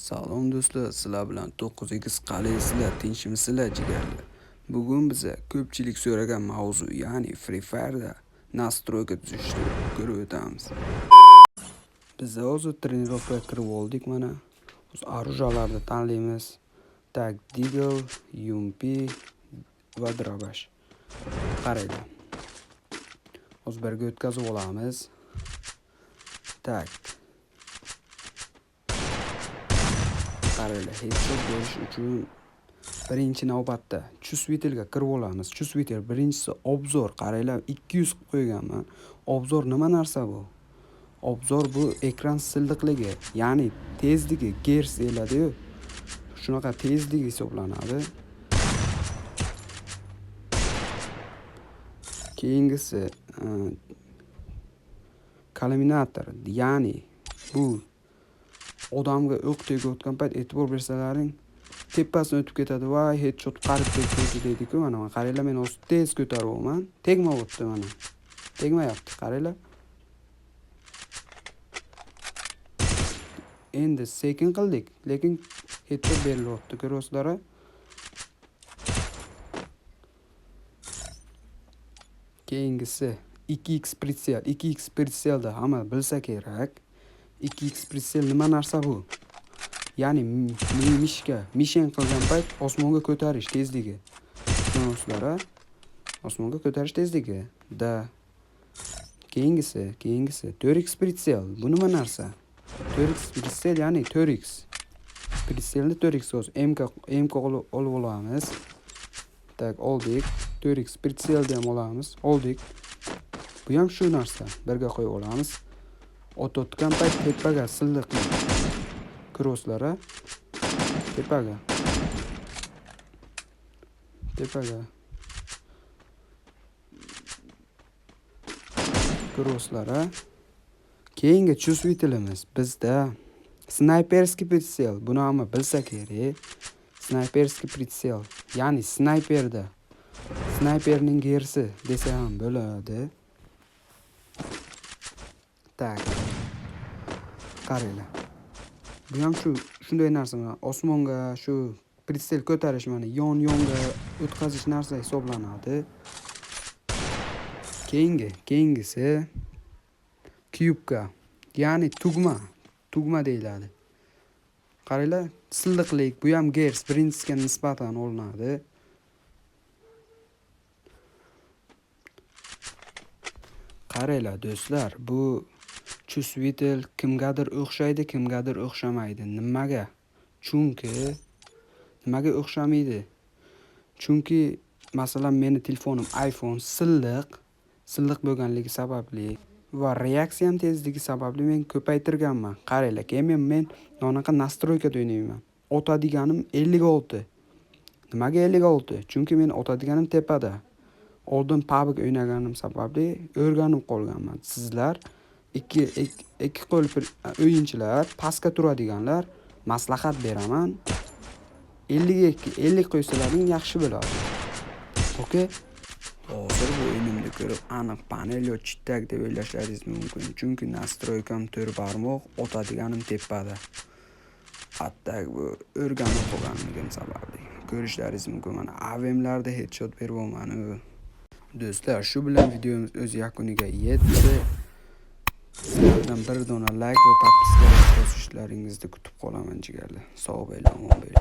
Salom do'stlar, sizlar bilan 9x qalaysizlar, tinchmisizlar jigarlar. Bugun biza ko'pchilik so'ragan mavzu, ya'ni Free Fire'da nastroyka tuzishni ko'rib o'tamiz. Biz hozir trenirovkaga kirib oldik mana. Biz orujalarni tanlaymiz. Tak, Deagle, UMP va Drabash. Qaranglar. Hozir birga o'tkazib olamiz. Tak. Qaranglar, headshot berish uchun birinchi navbatda chusvitelga kirib olamiz. Chusvitel birinchisi obzor. Qaranglar, 200 qilib qo'yganman. Obzor nima narsa bu? Obzor bu ekran silliqligi, ya'ni tezligi, gerz deyiladi-yu. Shunaqa tezlik hisoblanadi. Keyingisi kolliminator, ya'ni bu odamga o'q tegayotgan payt e'tibor bersalaring, tepasidan o'tib ketadi va headshot qarib ketdi deydi-ku. Mana qaranglar, men hozir tez ko'taryapman. Tegmayapti mana. Tegmayapti, qaranglar. Endi sekin qildik, lekin headshot berilyapti, ko'rasizlar. Keyingisi 2x pritsel. 2x pritselda hamma bilsa kerak. 2x pritsel nima narsa bu? Ya'ni mishen qilgan payt osmonga ko'tarish tezligi. Tushunasizlar? Osmonga ko'tarish tezligi. Da. Keyingisi 4x pritsel. Bu nima narsa? 4x pritsel, ya'ni 4x. Pritselni 4x o'z MK olib olamiz. Tak, oldik. 4x pritselni ham olamiz. Oldik. Bu ham shu narsa. Birga qo'yib olamiz. Otayotgan payt tepaga silliq crosslar, tepaga. Crosslar. Keyingi chusvitelimiz bizda snayperskiy pritsel. Buni hamma bilsa kerak. Snayperskiy pritsel, ya'ni snayperda snayperning gersi desa ham bo'ladi. Tak. Qaranglar. Bu ham shunday narsa, mana osmonga shu pritsel ko'tarish, mana yon-yonga o'tkazish narsa hisoblanadi. Keyingisi kyubka, ya'ni tugma deyiladi. Qaranglar, silliqlik, bu ham gerz birinchisiga nisbatan olinadi. Qaranglar do'stlar, bu chusvitel kimgadir o'xshaydi, kimgadir o'xshamaydi. Nimaga o'xshamaydi? Chunki masalan meni telefonim iPhone silliq bo'lganligi sababli va reaksiyam tezligi sababli men ko'paytirganman. Qaranglar, keyin men bunaqa nastroykada o'ynayman. Otadiganim 56. Nimaga 56? Chunki men otadiganim tepada. Oldin PUBG o'ynaganim sababli o'rganib qolganman. Sizlar ikki qo'l o'yinchilar, pastga turadiganlar, maslahat beraman. 50 qo'ysalaring yaxshi bo'ladi. Okay? Hozir bu o'yinimni ko'rib aniq panel yo chittak deb o'ylashlaringiz mumkin. Chunki nastroykam 4 barmoq, otadiganim tepada. Hatto bu o'rganib qolganligim sababli. Ko'rishlaringiz mumkin. Mana AVMlarda headshot beryapman. Do'stlar, shu bilan videomiz o'z yakuniga yetdi. Sizlardan bir dona like va podpiska bosishlaringizni kutib qolaman jigarlar. Sog' bo'ling, omon bo'ling.